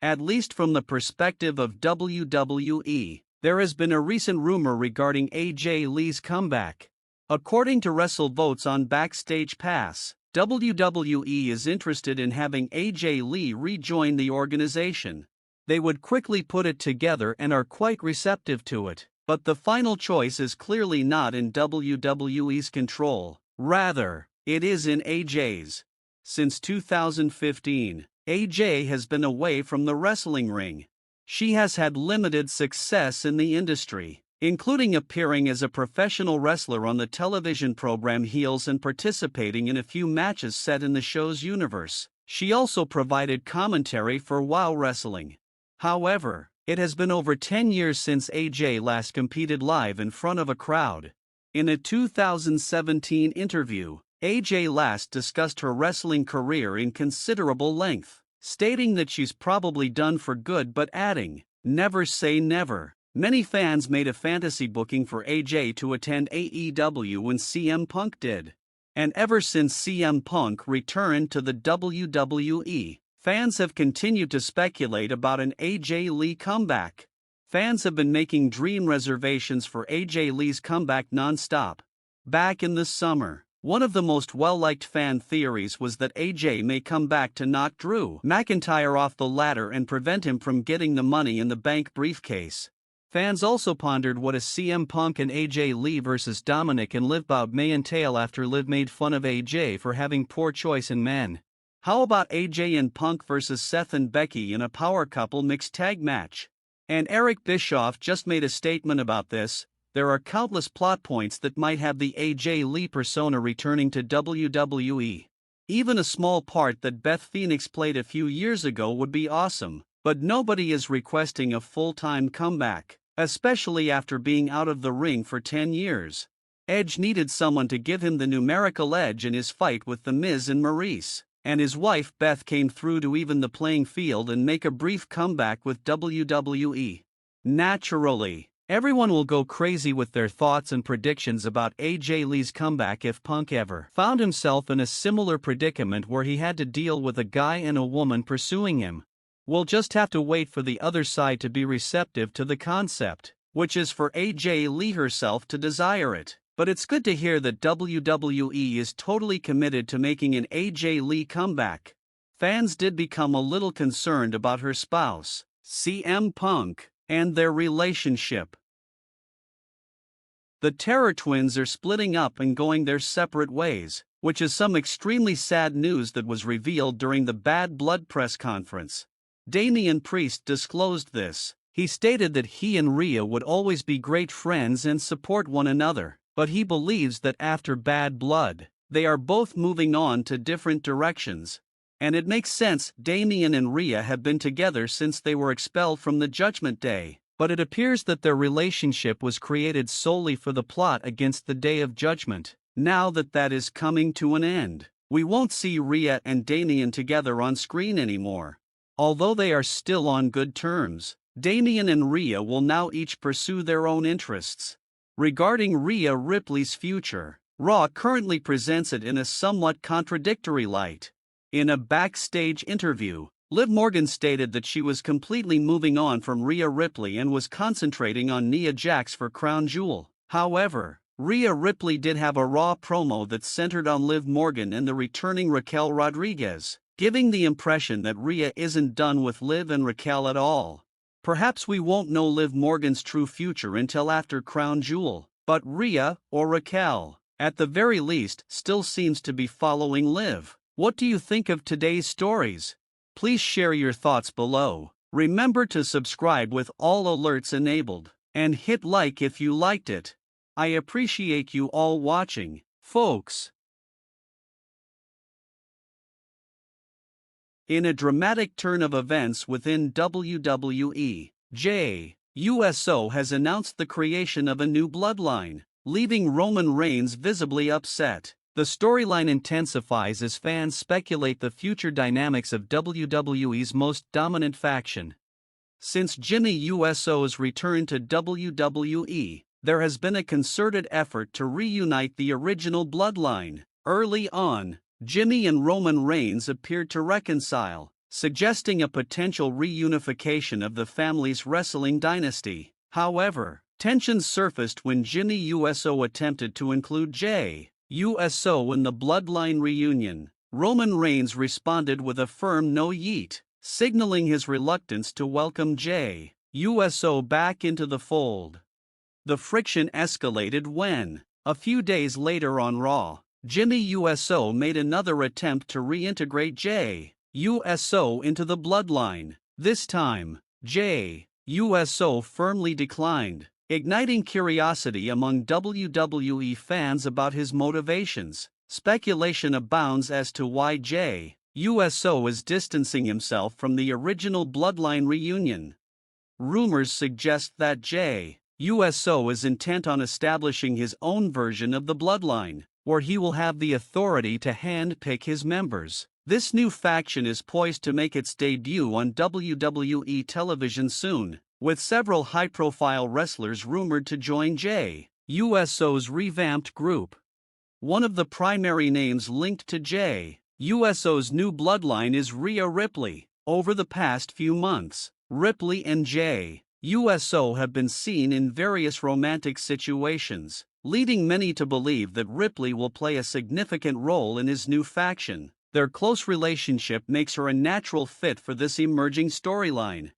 at least from the perspective of WWE. There has been a recent rumor regarding AJ Lee's comeback. According to WrestleVotes on Backstage Pass, WWE is interested in having AJ Lee rejoin the organization. They would quickly put it together and are quite receptive to it, but the final choice is clearly not in WWE's control. Rather, it is in AJ's. Since 2015, AJ has been away from the wrestling ring. She has had limited success in the industry, including appearing as a professional wrestler on the television program Heels and participating in a few matches set in the show's universe. She also provided commentary for WOW Wrestling. However, it has been over 10 years since AJ last competed live in front of a crowd. In a 2017 interview, AJ last discussed her wrestling career in considerable length, stating that she's probably done for good but adding, "Never say never." Many fans made a fantasy booking for AJ to attend AEW when CM Punk did. And ever since CM Punk returned to the WWE, fans have continued to speculate about an AJ Lee comeback. Fans have been making dream reservations for AJ Lee's comeback non-stop. Back in the summer, one of the most well-liked fan theories was that AJ may come back to knock Drew McIntyre off the ladder and prevent him from getting the Money in the Bank briefcase. Fans also pondered what a CM Punk and AJ Lee vs Dominic and Liv bout may entail after Liv made fun of AJ for having poor choice in men. How about AJ and Punk vs Seth and Becky in a power couple mixed tag match? And Eric Bischoff just made a statement about this. There are countless plot points that might have the AJ Lee persona returning to WWE. Even a small part that Beth Phoenix played a few years ago would be awesome, but nobody is requesting a full-time comeback, especially after being out of the ring for 10 years. Edge needed someone to give him the numerical edge in his fight with The Miz and Maurice, and his wife Beth came through to even the playing field and make a brief comeback with WWE. Naturally, everyone will go crazy with their thoughts and predictions about AJ Lee's comeback if Punk ever found himself in a similar predicament where he had to deal with a guy and a woman pursuing him. We'll just have to wait for the other side to be receptive to the concept, which is for AJ Lee herself to desire it. But it's good to hear that WWE is totally committed to making an AJ Lee comeback. Fans did become a little concerned about her spouse, CM Punk, and their relationship. The Terror Twins are splitting up and going their separate ways, which is some extremely sad news that was revealed during the Bad Blood press conference. Damian Priest disclosed this. He stated that he and Rhea would always be great friends and support one another, but he believes that after Bad Blood, they are both moving on to different directions. And it makes sense. Damian and Rhea have been together since they were expelled from the Judgment Day, but it appears that their relationship was created solely for the plot against the Day of Judgment. Now that that is coming to an end, we won't see Rhea and Damian together on screen anymore. Although they are still on good terms, Damian and Rhea will now each pursue their own interests. Regarding Rhea Ripley's future, Raw currently presents it in a somewhat contradictory light. In a backstage interview, Liv Morgan stated that she was completely moving on from Rhea Ripley and was concentrating on Nia Jax for Crown Jewel. However, Rhea Ripley did have a Raw promo that centered on Liv Morgan and the returning Raquel Rodriguez, giving the impression that Rhea isn't done with Liv and Raquel at all. Perhaps we won't know Liv Morgan's true future until after Crown Jewel, but Rhea, or Raquel, at the very least, still seems to be following Liv. What do you think of today's stories? Please share your thoughts below. Remember to subscribe with all alerts enabled, and hit like if you liked it. I appreciate you all watching, folks. In a dramatic turn of events within WWE, Jey Uso has announced the creation of a new bloodline, leaving Roman Reigns visibly upset. The storyline intensifies as fans speculate the future dynamics of WWE's most dominant faction. Since Jimmy Uso's return to WWE, there has been a concerted effort to reunite the original bloodline. Early on, Jimmy and Roman Reigns appeared to reconcile, suggesting a potential reunification of the family's wrestling dynasty. However, tensions surfaced when Jimmy USO attempted to include Jey USO in the Bloodline reunion. Roman Reigns responded with a firm no yeet, signaling his reluctance to welcome Jey USO back into the fold. The friction escalated when, a few days later on Raw, Jimmy USO made another attempt to reintegrate Jey USO into the Bloodline. This time, Jey USO firmly declined, igniting curiosity among WWE fans about his motivations. Speculation abounds as to why Jey USO is distancing himself from the original Bloodline reunion. Rumors suggest that Jey USO is intent on establishing his own version of the Bloodline, where he will have the authority to hand-pick his members. This new faction is poised to make its debut on WWE television soon, with several high-profile wrestlers rumored to join Jey USO's revamped group. One of the primary names linked to Jey USO's new Bloodline is Rhea Ripley. Over the past few months, Ripley and Jey USO have been seen in various romantic situations, leading many to believe that Ripley will play a significant role in his new faction. Their close relationship makes her a natural fit for this emerging storyline.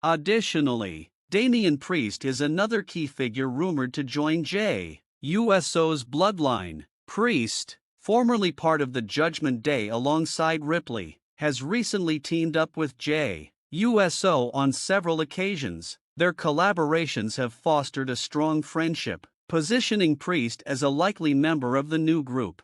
Additionally, Damian Priest is another key figure rumored to join Jey USO's Bloodline. Priest, formerly part of the Judgment Day alongside Ripley, has recently teamed up with Jey USO on several occasions. Their collaborations have fostered a strong friendship, positioning Priest as a likely member of the new group.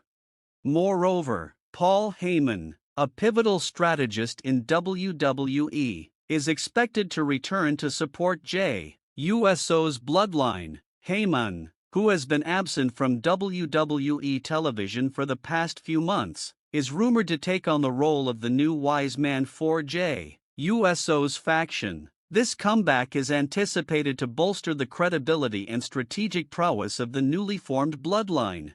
Moreover, Paul Heyman, a pivotal strategist in WWE, is expected to return to support Jey USO's Bloodline. Heyman, who has been absent from WWE television for the past few months, is rumored to take on the role of the new wise man for Jey USO's faction. This comeback is anticipated to bolster the credibility and strategic prowess of the newly formed Bloodline.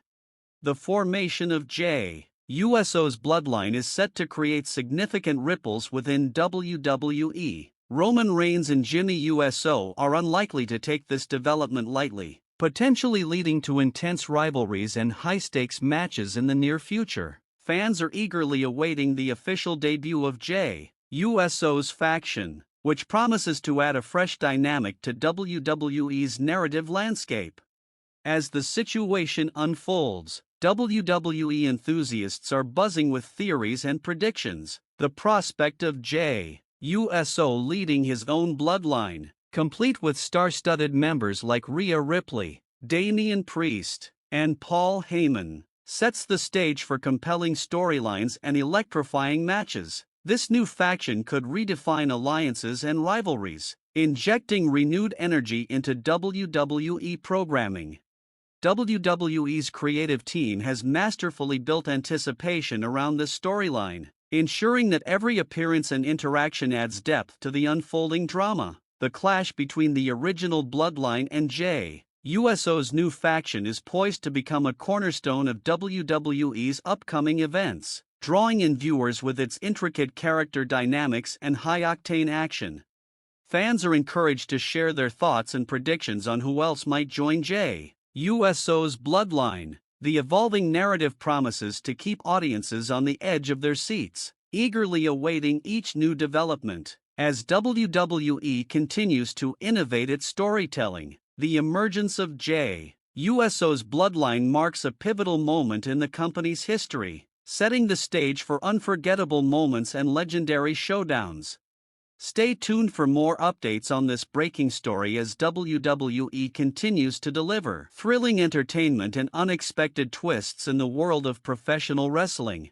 The formation of Jey USO's Bloodline is set to create significant ripples within WWE. Roman Reigns and Jimmy USO are unlikely to take this development lightly, potentially leading to intense rivalries and high-stakes matches in the near future. Fans are eagerly awaiting the official debut of Jey USO's faction, which promises to add a fresh dynamic to WWE's narrative landscape. As the situation unfolds, WWE enthusiasts are buzzing with theories and predictions. The prospect of Jey USO leading his own Bloodline, complete with star-studded members like Rhea Ripley, Damian Priest, and Paul Heyman, sets the stage for compelling storylines and electrifying matches. This new faction could redefine alliances and rivalries, injecting renewed energy into WWE programming. WWE's creative team has masterfully built anticipation around this storyline, ensuring that every appearance and interaction adds depth to the unfolding drama. The clash between the original Bloodline and Jey USO's new faction is poised to become a cornerstone of WWE's upcoming events, drawing in viewers with its intricate character dynamics and high-octane action. Fans are encouraged to share their thoughts and predictions on who else might join Jey USO's Bloodline. The evolving narrative promises to keep audiences on the edge of their seats, eagerly awaiting each new development. As WWE continues to innovate its storytelling, the emergence of Jey USO's Bloodline marks a pivotal moment in the company's history, setting the stage for unforgettable moments and legendary showdowns. Stay tuned for more updates on this breaking story as WWE continues to deliver thrilling entertainment and unexpected twists in the world of professional wrestling.